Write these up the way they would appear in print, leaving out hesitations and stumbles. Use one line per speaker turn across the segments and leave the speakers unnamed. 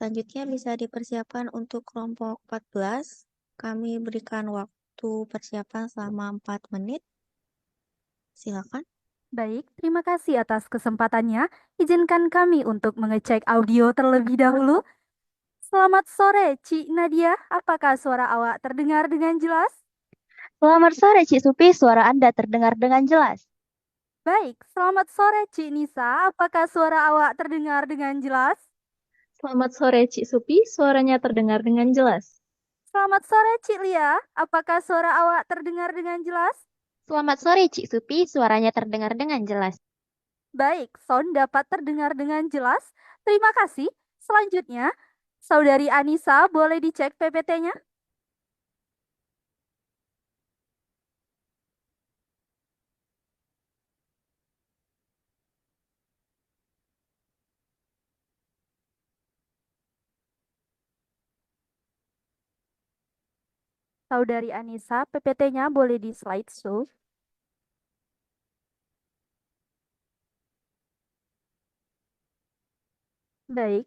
Selanjutnya bisa dipersiapkan untuk kelompok 14. Kami berikan waktu persiapan selama 4 menit. Silakan.
Baik, terima kasih atas kesempatannya. Izinkan kami untuk mengecek audio terlebih dahulu. Selamat sore, Cik Nadia. Apakah suara awak terdengar dengan jelas?
Selamat sore, Cik Supi. Suara Anda terdengar dengan jelas.
Baik, selamat sore, Cik Nisa. Apakah suara awak terdengar dengan jelas?
Selamat sore, Cik Supi. Suaranya terdengar dengan jelas.
Selamat sore, Cik Lia. Apakah suara awak terdengar dengan jelas?
Selamat sore, Cik Supi. Suaranya terdengar dengan jelas.
Baik, sound dapat terdengar dengan jelas. Terima kasih. Selanjutnya, Saudari Anissa, boleh dicek PPT-nya? Saudari Anissa, PPT-nya boleh di slideshow. Baik,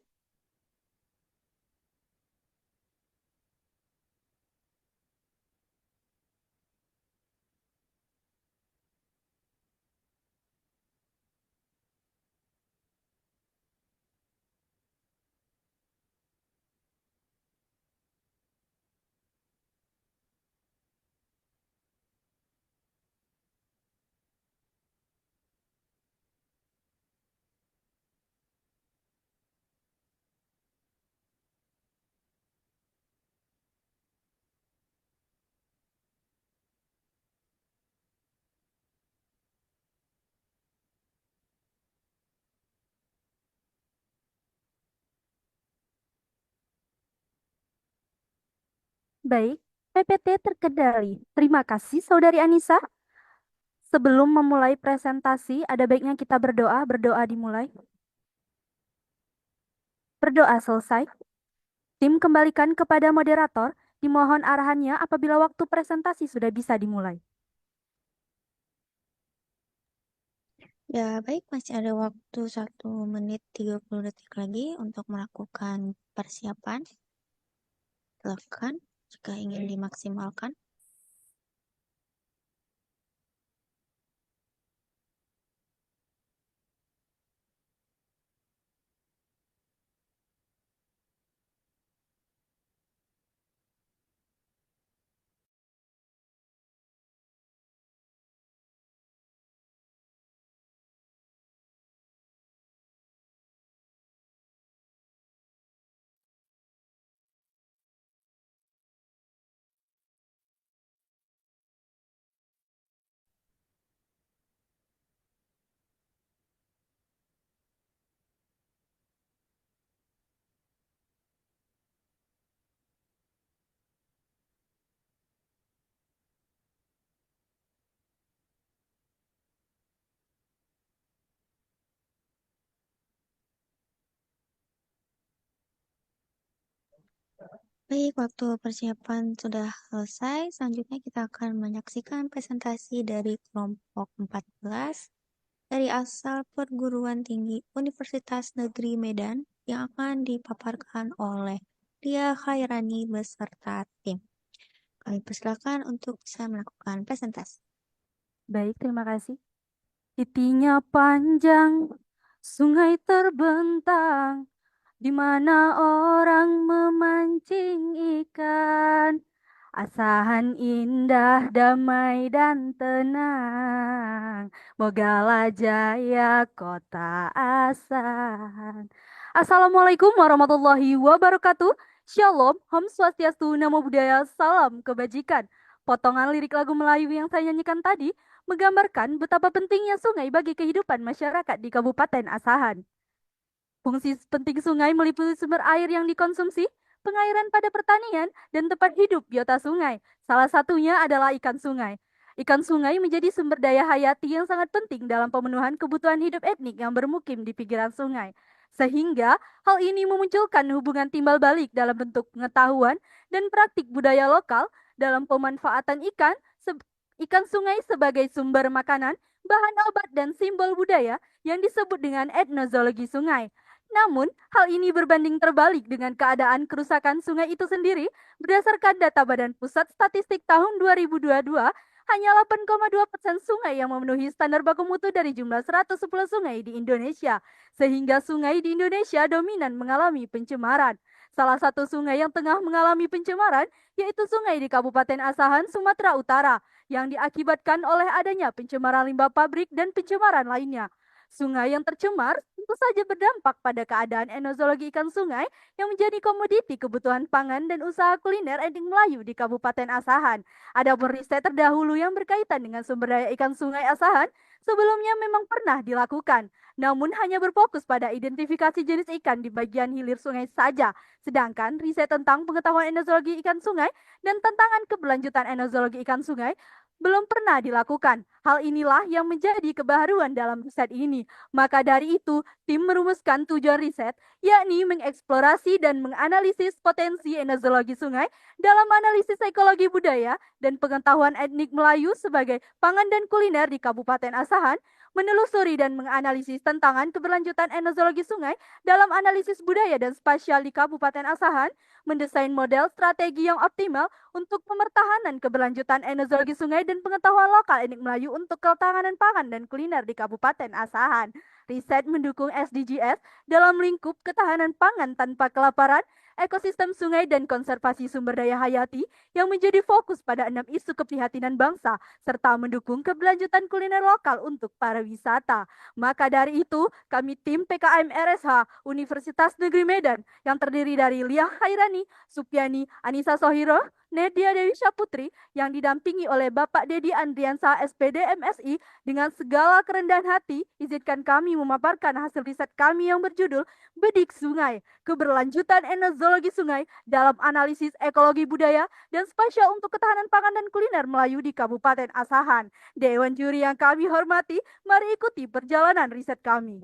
baik. PPT terkendali. Terima kasih, Saudari Anissa. Sebelum memulai presentasi, ada baiknya kita berdoa. Berdoa dimulai. Berdoa selesai. Tim kembalikan kepada moderator. Dimohon arahannya apabila waktu presentasi sudah bisa dimulai.
Ya, baik, masih ada waktu 1 menit 30 detik lagi untuk melakukan persiapan. Silakan jika ingin dimaksimalkan. Baik, waktu persiapan sudah selesai. Selanjutnya kita akan menyaksikan presentasi dari kelompok 14 dari asal perguruan tinggi Universitas Negeri Medan yang akan dipaparkan oleh Lia Khairani beserta tim. Kami persilakan untuk bisa melakukan presentasi.
Baik, terima kasih. Titinya panjang, sungai terbentang, di mana orang memancing ikan. Asahan indah, damai dan tenang, Mogala Jaya kota Asahan. Assalamualaikum warahmatullahi wabarakatuh. Shalom, Om Swastiastu, Namo Buddhaya, Salam Kebajikan. Potongan lirik lagu Melayu yang saya nyanyikan tadi menggambarkan betapa pentingnya sungai bagi kehidupan masyarakat di Kabupaten Asahan. Fungsi penting sungai meliputi sumber air yang dikonsumsi, pengairan pada pertanian, dan tempat hidup biota sungai. Salah satunya adalah ikan sungai. Ikan sungai menjadi sumber daya hayati yang sangat penting dalam pemenuhan kebutuhan hidup etnik yang bermukim di pinggiran sungai. Sehingga hal ini memunculkan hubungan timbal balik dalam bentuk pengetahuan dan praktik budaya lokal dalam pemanfaatan ikan sungai sebagai sumber makanan, bahan obat dan simbol budaya yang disebut dengan etnozoologi sungai. Namun, hal ini berbanding terbalik dengan keadaan kerusakan sungai itu sendiri. Berdasarkan data Badan Pusat Statistik tahun 2022, hanya 8,2% sungai yang memenuhi standar baku mutu dari jumlah 110 sungai di Indonesia, sehingga sungai di Indonesia dominan mengalami pencemaran. Salah satu sungai yang tengah mengalami pencemaran yaitu sungai di Kabupaten Asahan, Sumatera Utara, yang diakibatkan oleh adanya pencemaran limbah pabrik dan pencemaran lainnya. Sungai yang tercemar tentu saja berdampak pada keadaan enozologi ikan sungai yang menjadi komoditi kebutuhan pangan dan usaha kuliner etnik Melayu di Kabupaten Asahan. Adapun riset terdahulu yang berkaitan dengan sumber daya ikan sungai Asahan sebelumnya memang pernah dilakukan, namun hanya berfokus pada identifikasi jenis ikan di bagian hilir sungai saja. Sedangkan riset tentang pengetahuan enozologi ikan sungai dan tantangan keberlanjutan enozologi ikan sungai belum pernah dilakukan. Hal inilah yang menjadi kebaruan dalam riset ini. Maka dari itu, tim merumuskan tujuan riset, yakni mengeksplorasi dan menganalisis potensi enozologi sungai dalam analisis ekologi budaya dan pengetahuan etnik Melayu sebagai pangan dan kuliner di Kabupaten Asahan, menelusuri dan menganalisis tantangan keberlanjutan enozologi sungai dalam analisis budaya dan spasial di Kabupaten Asahan, mendesain model strategi yang optimal untuk pemertahanan keberlanjutan enozologi sungai dan pengetahuan lokal etnik Melayu untuk ketahanan pangan dan kuliner di Kabupaten Asahan. Riset mendukung SDGs dalam lingkup ketahanan pangan tanpa kelaparan, ekosistem sungai dan konservasi sumber daya hayati yang menjadi fokus pada 6 isu keprihatinan bangsa serta mendukung keberlanjutan kuliner lokal untuk pariwisata. Maka dari itu, kami tim PKM RSH Universitas Negeri Medan yang terdiri dari Lia Khairani, Supiani, Anissa Sohiro, Nedia Dewi Syaputri yang didampingi oleh Bapak Dedi Andriansa SPD MSI, dengan segala kerendahan hati, izinkan kami memaparkan hasil riset kami yang berjudul Bedik Sungai, Keberlanjutan Enozologi Sungai dalam Analisis Ekologi Budaya dan Spasial untuk Ketahanan Pangan dan Kuliner Melayu di Kabupaten Asahan. Dewan juri yang kami hormati, mari ikuti perjalanan riset kami.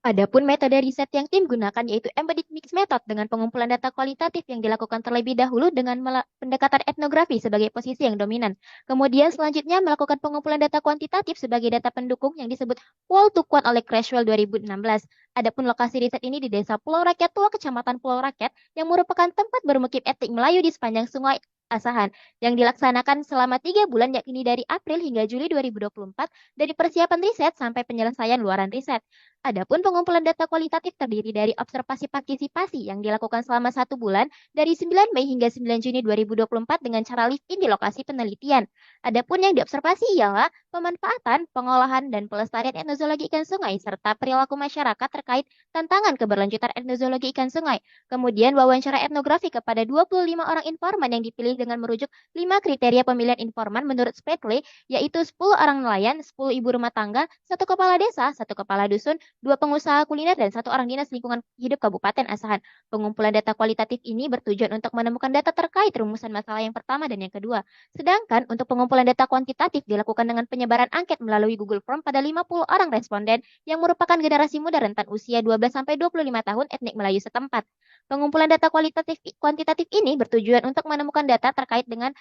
Adapun metode riset yang tim gunakan yaitu embedded mix method dengan pengumpulan data kualitatif yang dilakukan terlebih dahulu dengan pendekatan etnografi sebagai posisi yang dominan. Kemudian selanjutnya melakukan pengumpulan data kuantitatif sebagai data pendukung yang disebut Wall to Quant oleh Creswell 2016. Adapun lokasi riset ini di Desa Pulau Rakyat Tua, Kecamatan Pulau Rakyat, yang merupakan tempat bermukim etnik Melayu di sepanjang Sungai Asahan, yang dilaksanakan selama 3 bulan yakni dari April hingga Juli 2024 dari persiapan riset sampai penyelesaian luaran riset. Adapun pengumpulan data kualitatif terdiri dari observasi partisipasi yang dilakukan selama 1 bulan dari 9 Mei hingga 9 Juni 2024 dengan cara live-in di lokasi penelitian. Adapun yang diobservasi ialah pemanfaatan, pengolahan, dan pelestarian etnozoologi ikan sungai serta perilaku masyarakat terkait tantangan keberlanjutan etnozoologi ikan sungai. Kemudian wawancara etnografi kepada 25 orang informan yang dipilih dengan merujuk 5 kriteria pemilihan informan menurut Spratly, yaitu 10 orang nelayan, 10 ibu rumah tangga, 1 kepala desa, 1 kepala dusun, 2 pengusaha kuliner, dan 1 orang dinas lingkungan hidup Kabupaten Asahan. Pengumpulan data kualitatif ini bertujuan untuk menemukan data terkait rumusan masalah yang pertama dan yang kedua. Sedangkan untuk pengumpulan data kuantitatif dilakukan dengan penyebaran angket melalui Google Form pada 50 orang responden yang merupakan generasi muda rentan usia 12-25 tahun etnik Melayu setempat. Pengumpulan data kuantitatif ini bertujuan untuk menemukan data terkait dengan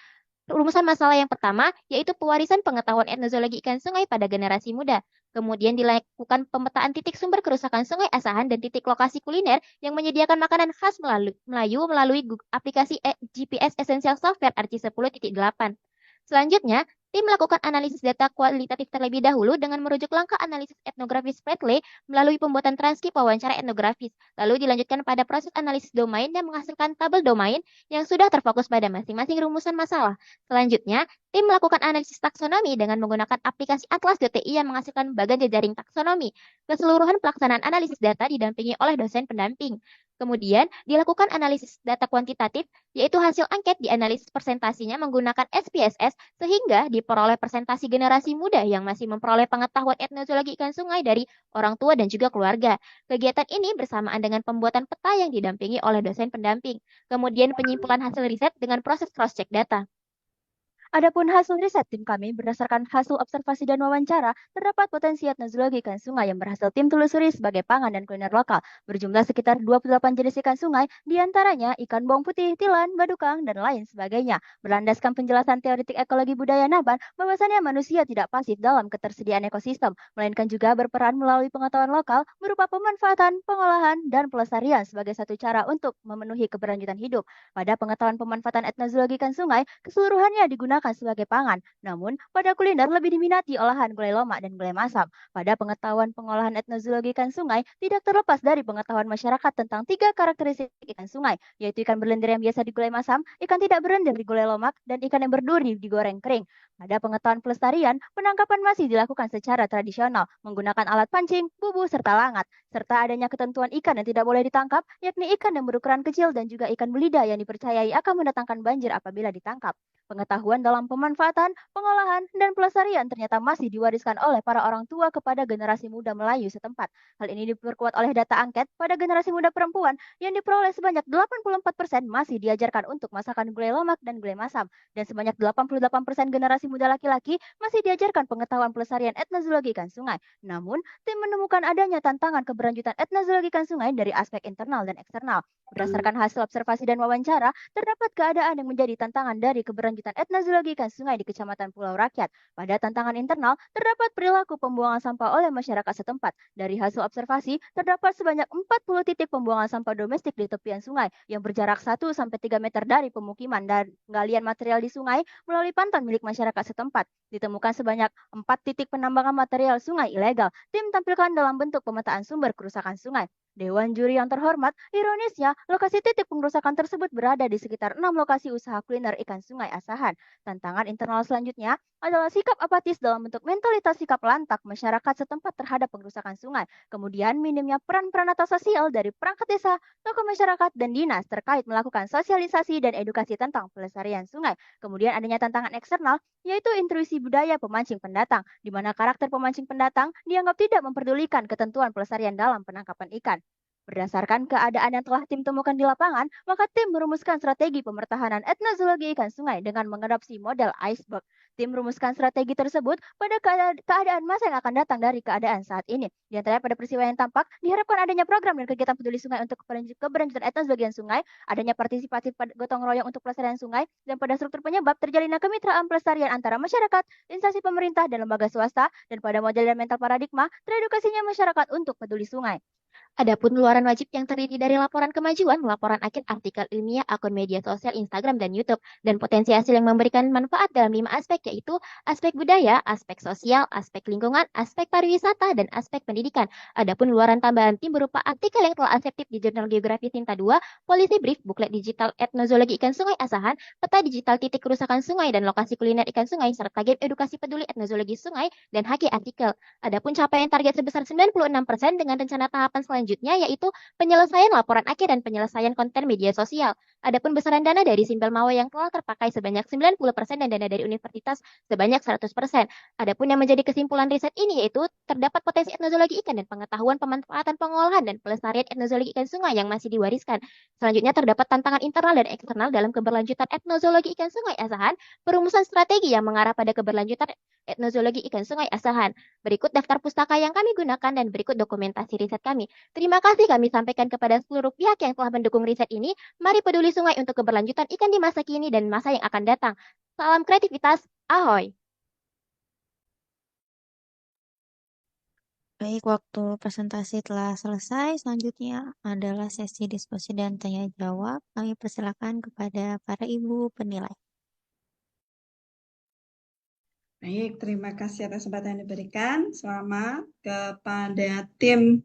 rumusan masalah yang pertama, yaitu pewarisan pengetahuan etnozoologi ikan sungai pada generasi muda. Kemudian dilakukan pemetaan titik sumber kerusakan sungai Asahan dan titik lokasi kuliner yang menyediakan makanan khas Melayu melalui aplikasi GPS Essential Software RC10.8. Selanjutnya, tim melakukan analisis data kualitatif terlebih dahulu dengan merujuk langkah analisis etnografis Spratly melalui pembuatan transkrip wawancara etnografis. Lalu dilanjutkan pada proses analisis domain yang menghasilkan tabel domain yang sudah terfokus pada masing-masing rumusan masalah. Selanjutnya, tim melakukan analisis taksonomi dengan menggunakan aplikasi Atlas.ti yang menghasilkan bagan jejaring taksonomi. Keseluruhan pelaksanaan analisis data didampingi oleh dosen pendamping. Kemudian dilakukan analisis data kuantitatif, yaitu hasil angket dianalisis persentasinya menggunakan SPSS sehingga diperoleh persentasi generasi muda yang masih memperoleh pengetahuan etnozoologi ikan sungai dari orang tua dan juga keluarga. Kegiatan ini bersamaan dengan pembuatan peta yang didampingi oleh dosen pendamping. Kemudian penyimpulan hasil riset dengan proses cross-check data.
Adapun hasil riset tim kami berdasarkan hasil observasi dan wawancara, terdapat potensi etnozoologi ikan sungai yang berhasil tim telusuri sebagai pangan dan kuliner lokal, berjumlah sekitar 28 jenis ikan sungai, diantaranya ikan bawang putih, tilan, badukang, dan lain sebagainya. Berlandaskan penjelasan teoretik ekologi budaya Naban, bahwasannya manusia tidak pasif dalam ketersediaan ekosistem, melainkan juga berperan melalui pengetahuan lokal berupa pemanfaatan, pengolahan, dan pelestarian sebagai satu cara untuk memenuhi keberlanjutan hidup. Pada pengetahuan pemanfaatan etnozoologi ikan sungai, keseluruhannya digunakan sebagai pangan. Namun, pada kuliner lebih diminati olahan gulai lomak dan gulai masam. Pada pengetahuan pengolahan etnozoologi ikan sungai, tidak terlepas dari pengetahuan masyarakat tentang 3 karakteristik ikan sungai, yaitu ikan berlendir yang biasa digulai masam, ikan tidak berlendir digulai lomak, dan ikan yang berduri digoreng kering. Pada pengetahuan pelestarian, penangkapan masih dilakukan secara tradisional, menggunakan alat pancing, bubu, serta langat, serta adanya ketentuan ikan yang tidak boleh ditangkap, yakni ikan yang berukuran kecil dan juga ikan belida yang dipercayai akan mendatangkan banjir apabila ditangkap. Pengetahuan dalam pemanfaatan, pengolahan, dan pelestarian ternyata masih diwariskan oleh para orang tua kepada generasi muda Melayu setempat. Hal ini diperkuat oleh data angket pada generasi muda perempuan yang diperoleh sebanyak 84% masih diajarkan untuk masakan gulai lomak dan gulai masam, dan sebanyak 88% generasi muda laki-laki masih diajarkan pengetahuan pelestarian etnozoologi ikan sungai. Namun, tim menemukan adanya tantangan keberlanjutan etnozoologi ikan sungai dari aspek internal dan eksternal. Berdasarkan hasil observasi dan wawancara, terdapat keadaan yang menjadi tantangan dari keberlanjutan etnozoologi ikan sungai di Kecamatan Pulau Rakyat. Pada tantangan internal, terdapat perilaku pembuangan sampah oleh masyarakat setempat. Dari hasil observasi, terdapat sebanyak 40 titik pembuangan sampah domestik di tepian sungai yang berjarak 1-3 meter dari pemukiman, dan penggalian material di sungai melalui pantan milik masyarakat setempat. Ditemukan sebanyak 4 titik penambangan material sungai ilegal. Tim tampilkan dalam bentuk pemetaan sumber kerusakan sungai. Dewan juri yang terhormat, ironisnya, lokasi titik pengerusakan tersebut berada di sekitar 6 lokasi usaha kuliner ikan sungai Asahan. Tantangan internal selanjutnya adalah sikap apatis dalam bentuk mentalitas sikap lantak masyarakat setempat terhadap pengerusakan sungai. Kemudian minimnya peran-peran atas sosial dari perangkat desa, tokoh masyarakat, dan dinas terkait melakukan sosialisasi dan edukasi tentang pelestarian sungai. Kemudian adanya tantangan eksternal, yaitu intuisi budaya pemancing pendatang, di mana karakter pemancing pendatang dianggap tidak memperdulikan ketentuan pelestarian dalam penangkapan ikan. Berdasarkan keadaan yang telah tim temukan di lapangan, maka tim merumuskan strategi pemertahanan etnozoologi ikan sungai dengan mengadopsi model iceberg. Tim merumuskan strategi tersebut pada keadaan masa yang akan datang dari keadaan saat ini. Di antaranya pada peristiwa yang tampak, diharapkan adanya program dan kegiatan peduli sungai untuk keberlanjutan etnozoologi sungai, adanya partisipasi gotong royong untuk pelestarian sungai, dan pada struktur penyebab terjalinnya kemitraan pelestarian antara masyarakat, instansi pemerintah, dan lembaga swasta, dan pada model dan mental paradigma, teredukasinya masyarakat untuk peduli sungai.
Adapun luaran wajib yang terdiri dari laporan kemajuan, laporan akhir, artikel ilmiah, akun media sosial, Instagram, dan YouTube, dan potensi hasil yang memberikan manfaat dalam 5 aspek, yaitu aspek budaya, aspek sosial, aspek lingkungan, aspek pariwisata, dan aspek pendidikan. Adapun luaran tambahan tim berupa artikel yang telah aseptif di Jurnal Geografi Tinta 2, Polisi Brief, buklet digital etnozoologi ikan sungai Asahan, peta digital titik kerusakan sungai dan lokasi kuliner ikan sungai, serta game edukasi peduli etnozoologi sungai, dan HQ artikel. Adapun capaian target sebesar 96% dengan rencana tahapan selanjutnya, yaitu penyelesaian laporan akhir dan penyelesaian konten media sosial. Adapun besaran dana dari Simbel Mawe yang telah terpakai sebanyak 90% dan dana dari universitas sebanyak 100%. Adapun yang menjadi kesimpulan riset ini yaitu terdapat potensi etnozoologi ikan dan pengetahuan pemanfaatan, pengolahan, dan pelestarian etnozoologi ikan sungai yang masih diwariskan. Selanjutnya terdapat tantangan internal dan eksternal dalam keberlanjutan etnozoologi ikan sungai Asahan, perumusan strategi yang mengarah pada keberlanjutan etnozoologi ikan sungai Asahan. Berikut daftar pustaka yang kami gunakan dan berikut dokumentasi riset kami. Terima kasih kami sampaikan kepada seluruh pihak yang telah mendukung riset ini. Mari peduli sungai untuk keberlanjutan ikan di masa kini dan masa yang akan datang. Salam kreativitas, ahoy!
Baik, waktu presentasi telah selesai. Selanjutnya adalah sesi diskusi dan tanya jawab. Kami persilakan kepada para ibu penilai.
Baik, terima kasih atas kesempatan yang diberikan. Selamat kepada tim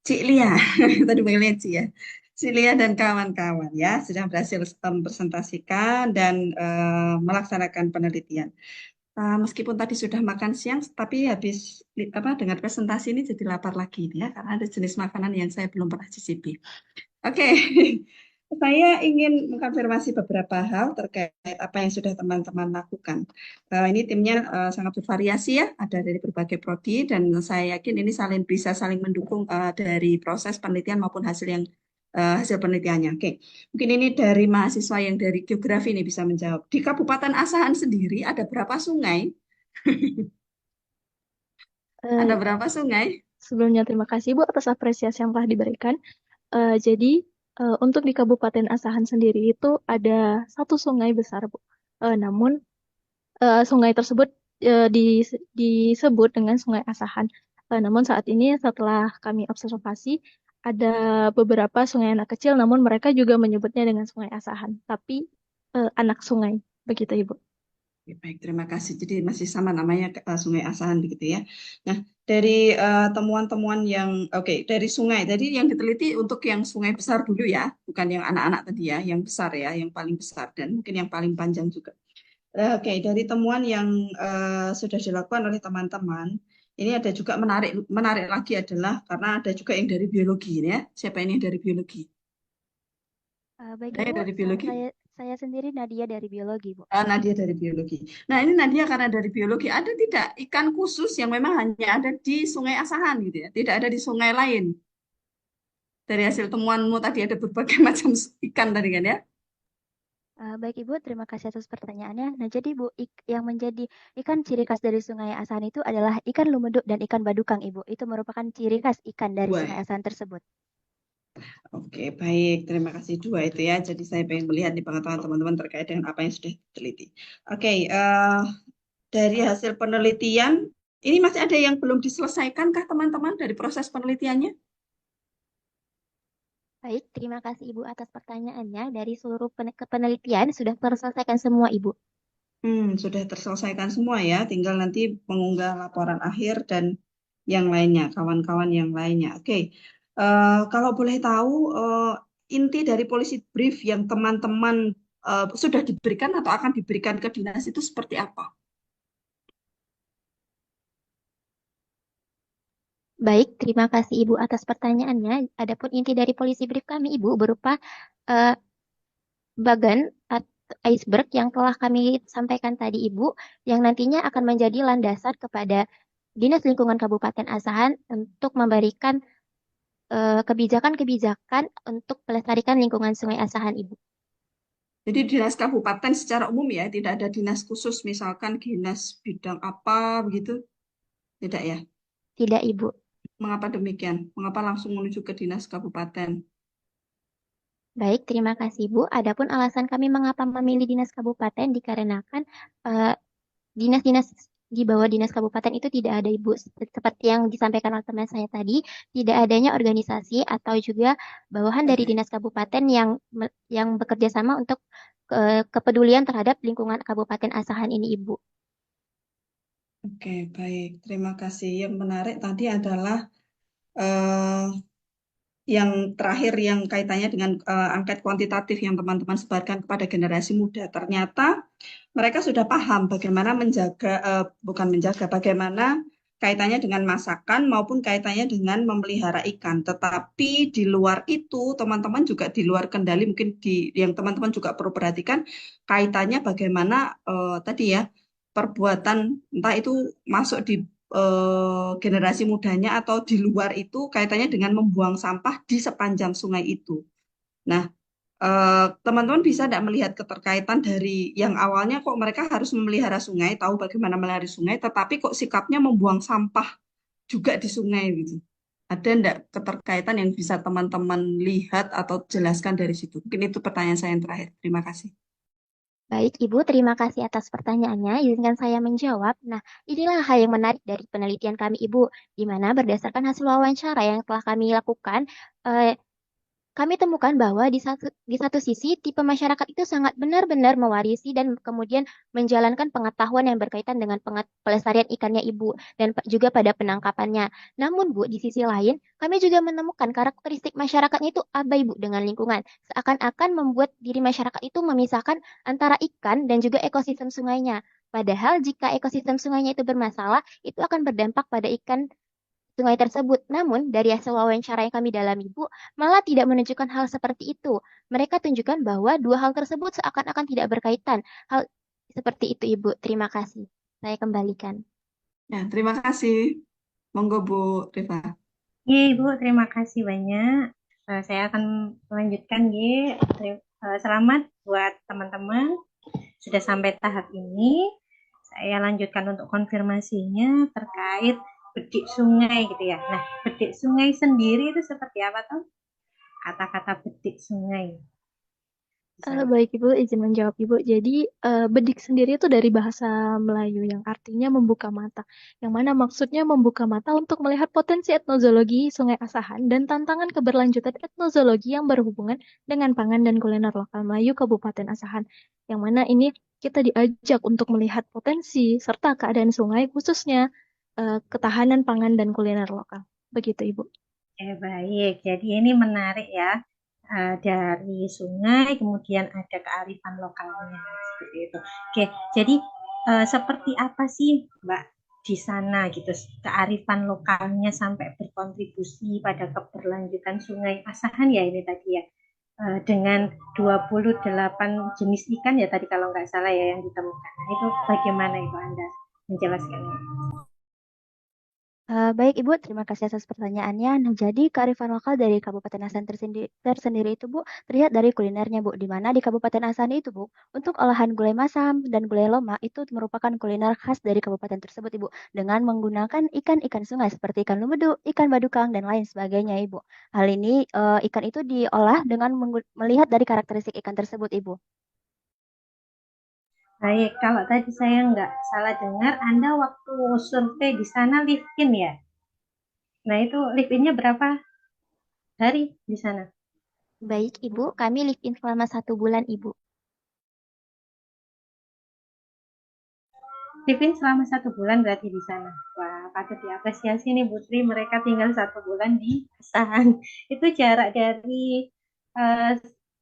Cik Lia, tadi panggilnya Cik ya. Cik Lia dan kawan-kawan ya, sudah berhasil mempresentasikan dan melaksanakan penelitian. Meskipun tadi sudah makan siang, tapi habis dengar presentasi ini jadi lapar lagi ya, karena ada jenis makanan yang saya belum pernah cicipi. Oke. Saya ingin mengkonfirmasi beberapa hal terkait apa yang sudah teman-teman lakukan. Ini timnya sangat bervariasi ya, ada dari berbagai prodi dan saya yakin ini bisa saling mendukung dari proses penelitian maupun hasil yang hasil penelitiannya. Oke, mungkin ini dari mahasiswa yang dari geografi ini bisa menjawab. Di Kabupaten Asahan sendiri ada berapa sungai? Ada
Eh,
berapa sungai?
Sebelumnya terima kasih Bu atas apresiasi yang telah diberikan. Jadi untuk di Kabupaten Asahan sendiri itu ada satu sungai besar Bu. Namun sungai tersebut disebut dengan Sungai Asahan. Namun saat ini setelah kami observasi ada beberapa sungai anak kecil, namun mereka juga menyebutnya dengan Sungai Asahan, tapi anak sungai begitu Ibu.
Oke, baik, terima kasih. Jadi masih sama namanya Sungai Asahan begitu ya. Nah, dari temuan-temuan yang oke, dari sungai. Jadi yang diteliti untuk yang sungai besar dulu ya, bukan yang anak-anak tadi ya, yang besar ya, yang paling besar dan mungkin yang paling panjang juga. Oke, dari temuan yang sudah dilakukan oleh teman-teman, ini ada juga menarik menarik lagi adalah karena ada juga yang dari biologi ya. Siapa ini yang dari biologi?
Baik
Ada yang
Ibu,
dari biologi?
saya sendiri Nadia dari biologi, Bu.
Nadia dari biologi. Nah, ini Nadia karena dari biologi, ada tidak ikan khusus yang memang hanya ada di Sungai Asahan gitu ya? Tidak ada di sungai lain. Dari hasil temuanmu tadi ada berbagai macam ikan tadi kan ya?
Baik Ibu, terima kasih atas pertanyaannya. Nah, jadi Bu, yang menjadi ikan ciri khas dari Sungai Asahan itu adalah ikan lumeduk dan ikan badukang, Ibu. Itu merupakan ciri khas ikan dari
Dua
Sungai
ya?
Asahan tersebut.
Oke, baik. Terima kasih dua itu ya. Jadi saya pengen melihat di pengetahuan teman-teman terkait dengan apa yang sudah diteliti. Oke, dari hasil penelitian, ini masih ada yang belum diselesaikan kah teman-teman dari proses penelitiannya?
Baik, terima kasih Ibu atas pertanyaannya. Dari seluruh penelitian sudah terselesaikan semua, Ibu.
Sudah terselesaikan semua ya, tinggal nanti mengunggah laporan akhir dan yang lainnya, kawan-kawan yang lainnya. Oke, kalau boleh tahu inti dari polisi brief yang teman-teman sudah diberikan atau akan diberikan ke dinas itu seperti apa?
Baik, terima kasih Ibu atas pertanyaannya. Adapun inti dari polisi brief kami, Ibu, berupa eh, bagan atau iceberg yang telah kami sampaikan tadi, Ibu, yang nantinya akan menjadi landasan kepada Dinas Lingkungan Kabupaten Asahan untuk memberikan kebijakan-kebijakan untuk pelestarian lingkungan Sungai Asahan, Ibu.
Jadi dinas kabupaten secara umum ya, tidak ada dinas khusus, misalkan dinas bidang apa begitu, tidak ya?
Tidak, Ibu.
Mengapa demikian? Mengapa langsung menuju ke dinas kabupaten?
Baik, terima kasih, Bu. Adapun alasan kami mengapa memilih dinas kabupaten dikarenakan eh, dinas-dinas di bawah dinas kabupaten itu tidak ada, Ibu. Seperti yang disampaikan oleh teman saya tadi, tidak adanya organisasi atau juga bawahan dari
Oke.
dinas kabupaten yang bekerja sama untuk kepedulian terhadap lingkungan Kabupaten Asahan ini, Ibu.
Oke, baik. Terima kasih. Yang menarik tadi adalah eh, yang terakhir yang kaitannya dengan angket kuantitatif yang teman-teman sebarkan kepada generasi muda. Ternyata mereka sudah paham bagaimana menjaga, bukan menjaga, bagaimana kaitannya dengan masakan maupun kaitannya dengan memelihara ikan. Tetapi di luar itu, teman-teman juga di luar kendali, mungkin yang teman-teman juga perlu perhatikan kaitannya bagaimana tadi ya, perbuatan entah itu masuk di generasi mudanya atau di luar itu kaitannya dengan membuang sampah di sepanjang sungai itu. Nah, teman-teman bisa tidak melihat keterkaitan dari yang awalnya kok mereka harus memelihara sungai, tahu bagaimana memelihara sungai, tetapi kok sikapnya membuang sampah juga di sungai gitu. Ada enggak keterkaitan yang bisa teman-teman lihat atau jelaskan dari situ? Mungkin itu pertanyaan saya yang terakhir. Terima kasih.
Baik, Ibu, terima kasih atas pertanyaannya. Izinkan saya menjawab. Nah, inilah hal yang menarik dari penelitian kami, Ibu, di mana berdasarkan hasil wawancara yang telah kami lakukan, eh, kami temukan bahwa di satu sisi tipe masyarakat itu sangat benar-benar mewarisi dan kemudian menjalankan pengetahuan yang berkaitan dengan pelestarian ikannya Ibu dan juga pada penangkapannya. Namun Bu, di sisi lain, kami juga menemukan karakteristik masyarakatnya itu abai Bu dengan lingkungan. Seakan-akan membuat diri masyarakat itu memisahkan antara ikan dan juga ekosistem sungainya. Padahal jika ekosistem sungainya itu bermasalah, itu akan berdampak pada ikan sungai tersebut. Namun, dari hasil wawancara yang kami dalami, Bu, malah tidak menunjukkan hal seperti itu. Mereka tunjukkan bahwa dua hal tersebut seakan-akan tidak berkaitan. Hal seperti itu, Ibu. Terima kasih. Saya kembalikan.
Ya, terima kasih. Monggo Bu Rifa.
Iya, Ibu, terima kasih banyak. Saya akan melanjutkan, G. Selamat buat teman-teman sudah sampai tahap ini. Saya lanjutkan untuk konfirmasinya terkait bedik sungai gitu ya. Nah, bedik sungai sendiri itu seperti apa tuh? Kata-kata bedik sungai.
Baik Ibu, izin menjawab Ibu. Jadi bedik sendiri itu dari bahasa Melayu yang artinya membuka mata. Yang mana maksudnya membuka mata untuk melihat potensi etnozoologi Sungai Asahan dan tantangan keberlanjutan etnozoologi yang berhubungan dengan pangan dan kuliner lokal Melayu Kabupaten Asahan. Yang mana ini kita diajak untuk melihat potensi serta keadaan sungai khususnya ketahanan pangan dan kuliner lokal. Begitu Ibu.
Baik. Jadi ini menarik ya. Dari sungai, kemudian ada kearifan lokalnya seperti itu. Oke, jadi seperti apa sih Mbak di sana gitu kearifan lokalnya sampai berkontribusi pada keberlanjutan Sungai Asahan ya ini tadi ya. Dengan 28 jenis ikan ya tadi kalau nggak salah ya yang ditemukan. Nah, itu bagaimana itu Anda menjelaskannya?
Baik Ibu, terima kasih atas pertanyaannya. Nah, jadi kearifan lokal dari Kabupaten Asahan tersendiri itu Bu, terlihat dari kulinernya Bu, di mana di Kabupaten Asahan itu Bu, untuk olahan gulai masam dan gulai loma itu merupakan kuliner khas dari kabupaten tersebut Ibu, dengan menggunakan ikan-ikan sungai seperti ikan lumedu, ikan badukang, dan lain sebagainya Ibu. Hal ini ikan itu diolah dengan melihat dari karakteristik ikan tersebut Ibu.
Baik, kalau tadi saya nggak salah dengar, Anda waktu survei di sana live in ya? Nah, itu live in-nya berapa hari di sana?
Baik Ibu, kami live in selama 1 bulan Ibu.
Live in selama 1 bulan berarti di sana. Wah, patut diapresiasi nih Putri, mereka tinggal 1 bulan di Asahan. Itu jarak dari eh,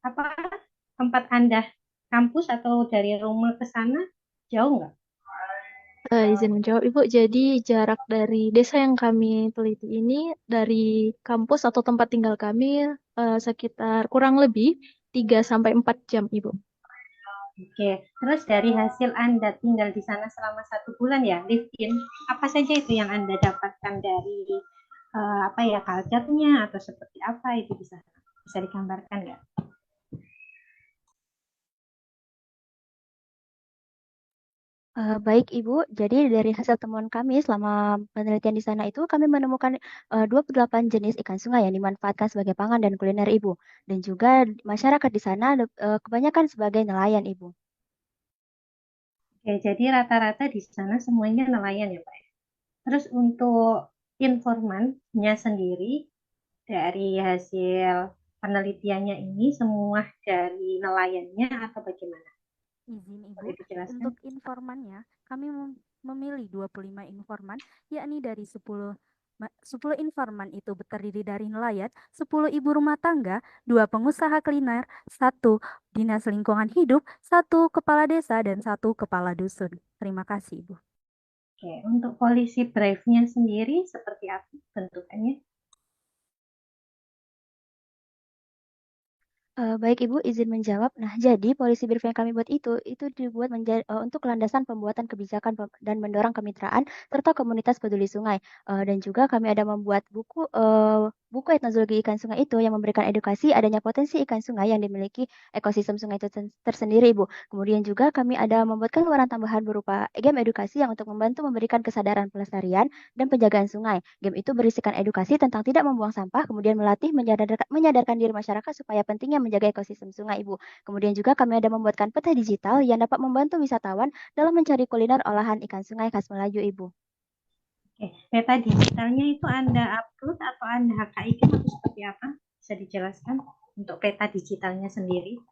apa tempat Anda kampus atau dari rumah ke sana jauh nggak?
Izin menjawab Ibu, jadi jarak dari desa yang kami teliti ini dari kampus atau tempat tinggal kami sekitar kurang lebih 3 sampai 4 jam Ibu.
Oke, terus dari hasil Anda tinggal di sana selama 1 bulan ya, live in, apa saja itu yang Anda dapatkan dari apa ya culture-nya atau seperti apa itu bisa digambarkan nggak?
Baik Ibu, jadi dari hasil temuan kami selama penelitian di sana itu kami menemukan 28 jenis ikan sungai yang dimanfaatkan sebagai pangan dan kuliner Ibu. Dan juga masyarakat di sana kebanyakan sebagai nelayan Ibu.
Oke, jadi rata-rata di sana semuanya nelayan ya Pak. Terus untuk informannya sendiri dari hasil penelitiannya ini semua dari nelayannya atau bagaimana?
Izin Ibu,
Boleh dijelaskan?
untuk informannya, kami memilih 25 informan, yakni dari 10 informan itu terdiri dari nelayan, 10 ibu rumah tangga, 2 pengusaha kuliner, 1 dinas lingkungan hidup, 1 kepala desa, dan 1 kepala dusun. Terima kasih Ibu.
Oke, untuk polisi brave-nya sendiri seperti apa bentukannya?
Baik Ibu, izin menjawab. Nah, jadi polisi brief yang kami buat itu dibuat untuk landasan pembuatan kebijakan dan mendorong kemitraan serta komunitas peduli sungai. Dan juga kami ada membuat buku etnozoologi ikan sungai itu yang memberikan edukasi adanya potensi ikan sungai yang dimiliki ekosistem sungai itu tersendiri, Ibu. Kemudian juga kami ada membuatkan luaran tambahan berupa game edukasi yang untuk membantu memberikan kesadaran pelestarian dan penjagaan sungai. Game itu berisikan edukasi tentang tidak membuang sampah, kemudian melatih menyadarkan diri masyarakat supaya pentingnya menjaga ekosistem sungai, Ibu. Kemudian juga kami ada membuatkan peta digital yang dapat membantu wisatawan dalam mencari kuliner olahan ikan sungai khas Melayu, Ibu.
Oke, peta digitalnya itu Anda upload atau Anda HKI atau seperti apa? Bisa dijelaskan untuk peta digitalnya sendiri?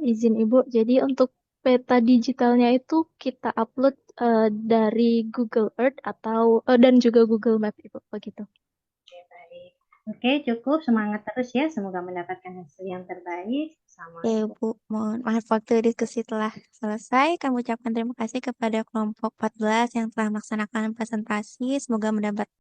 Izin Ibu, jadi untuk peta digitalnya itu kita upload dari Google Earth atau dan juga Google Map Ibu, begitu.
Oke, baik. Oke, cukup. Semangat terus ya. Semoga mendapatkan hasil yang terbaik.
Oke, Bu, mohon maaf waktu diskusi telah selesai. Kami ucapkan terima kasih kepada kelompok 14 yang telah melaksanakan presentasi. Semoga mendapat